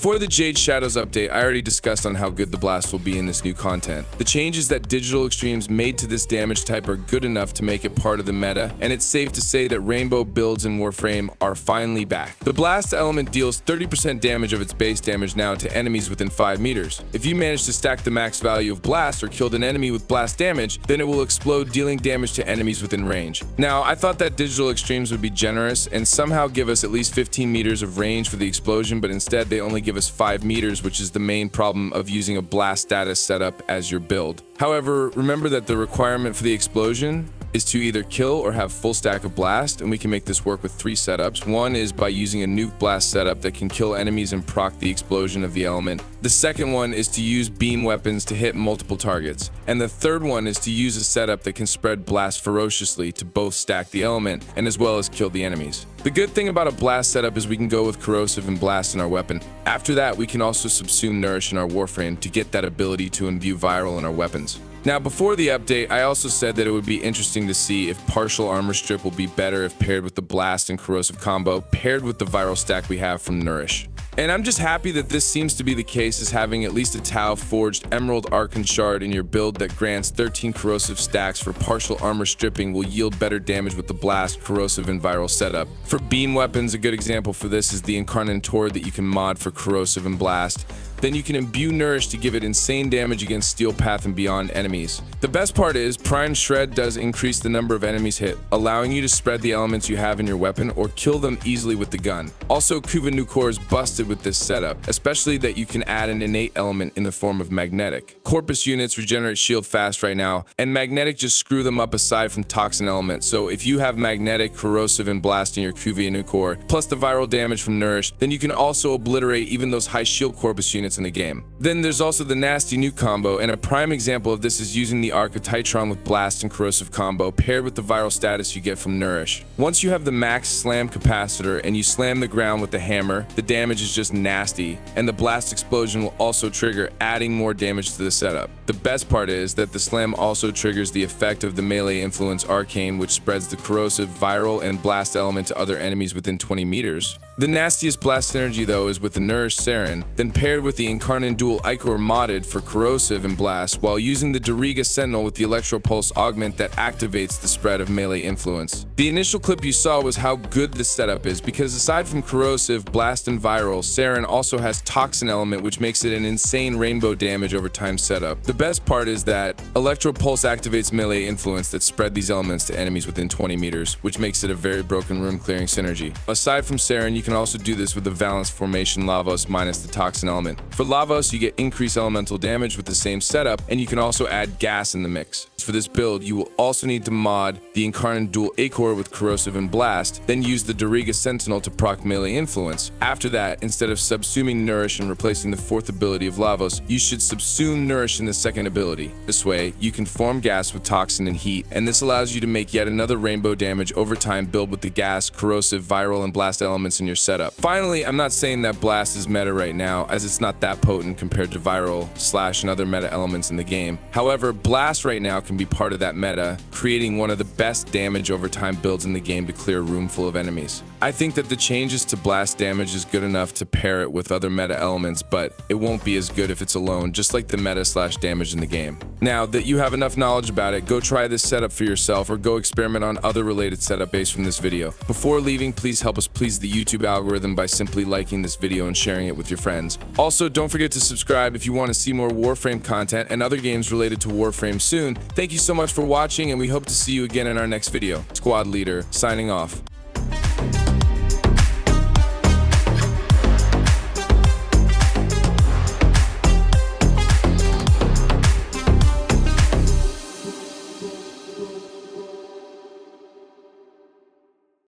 Before the Jade Shadows update, I already discussed on how good the blast will be in this new content. The changes that Digital Extremes made to this damage type are good enough to make it part of the meta, and it's safe to say that rainbow builds in Warframe are finally back. The blast element deals 30% damage of its base damage now to enemies within 5 meters. If you manage to stack the max value of blast or killed an enemy with blast damage, then it will explode, dealing damage to enemies within range. Now, I thought that Digital Extremes would be generous and somehow give us at least 15 meters of range for the explosion, but instead they only give us 5 meters, which is the main problem of using a blast status setup as your build. However, remember that the requirement for the explosion is to either kill or have full stack of blast, and we can make this work with 3 setups. One is by using a nuke blast setup that can kill enemies and proc the explosion of the element. The second one is to use beam weapons to hit multiple targets. And the third one is to use a setup that can spread blast ferociously to both stack the element and as well as kill the enemies. The good thing about a blast setup is we can go with corrosive and blast in our weapon. After that, we can also subsume nourish in our Warframe to get that ability to imbue viral in our weapons. Now, before the update, I also said that it would be interesting to see if partial armor strip will be better if paired with the blast and corrosive combo, paired with the viral stack we have from nourish. And I'm just happy that this seems to be the case, as having at least a Tau forged Emerald Archon Shard in your build that grants 13 corrosive stacks for partial armor stripping will yield better damage with the blast, corrosive, and viral setup. For beam weapons, a good example for this is the Incarnator that you can mod for corrosive and blast. Then you can imbue Nourish to give it insane damage against Steel Path and beyond enemies. The best part is, Prime Shred does increase the number of enemies hit, allowing you to spread the elements you have in your weapon or kill them easily with the gun. Also, Kuva Nukor is busted with this setup, especially that you can add an innate element in the form of Magnetic. Corpus units regenerate shield fast right now, and Magnetic just screw them up aside from Toxin element. So if you have Magnetic, Corrosive, and Blast in your Kuva Nukor, plus the viral damage from Nourish, then you can also obliterate even those high shield Corpus units in the game. Then there's also the nasty nuke combo, and a prime example of this is using the Arc of Titron with Blast and Corrosive combo paired with the viral status you get from Nourish. Once you have the max slam capacitor and you slam the ground with the hammer, the damage is just nasty, and the blast explosion will also trigger, adding more damage to the setup. The best part is that the slam also triggers the effect of the melee influence arcane, which spreads the corrosive, viral, and blast element to other enemies within 20 meters. The nastiest blast synergy though is with the Nourish Saren, then paired with the Incarnate Dual Ichor modded for corrosive and blast, while using the Doriga Sentinel with the Electro Pulse augment that activates the spread of melee influence. The initial clip you saw was how good this setup is, because aside from corrosive, blast, and viral, Saren also has Toxin element, which makes it an insane rainbow damage over time setup. The best part is that Electro Pulse activates melee influence that spread these elements to enemies within 20 meters, which makes it a very broken room clearing synergy. Aside from Saren, you can also do this with the Valence Formation Lavos minus the Toxin element. For Lavos, you get increased elemental damage with the same setup, and you can also add gas in the mix. For this build, you will also need to mod the Incarnate Dual Ichor with Corrosive and Blast, then use the Doriga Sentinel to proc melee influence. After that, instead of subsuming Nourish and replacing the fourth ability of Lavos, you should subsume Nourish in the second ability. This way, you can form gas with Toxin and Heat, and this allows you to make yet another rainbow damage over time build with the gas, corrosive, viral, and blast elements in your setup. Finally, I'm not saying that Blast is meta right now, as it's not that potent compared to viral, slash, and other meta elements in the game. However, Blast right now can be part of that meta, creating one of the best damage over time builds in the game to clear a room full of enemies. I think that the changes to blast damage is good enough to pair it with other meta elements, but it won't be as good if it's alone, just like the meta slash damage in the game. Now that you have enough knowledge about it, go try this setup for yourself or go experiment on other related setup based from this video. Before leaving, please help us please the YouTube algorithm by simply liking this video and sharing it with your friends. Also, don't forget to subscribe if you want to see more Warframe content and other games related to Warframe soon. Thank you so much for watching, and we hope to see you again in our next video. Squad Leader, signing off.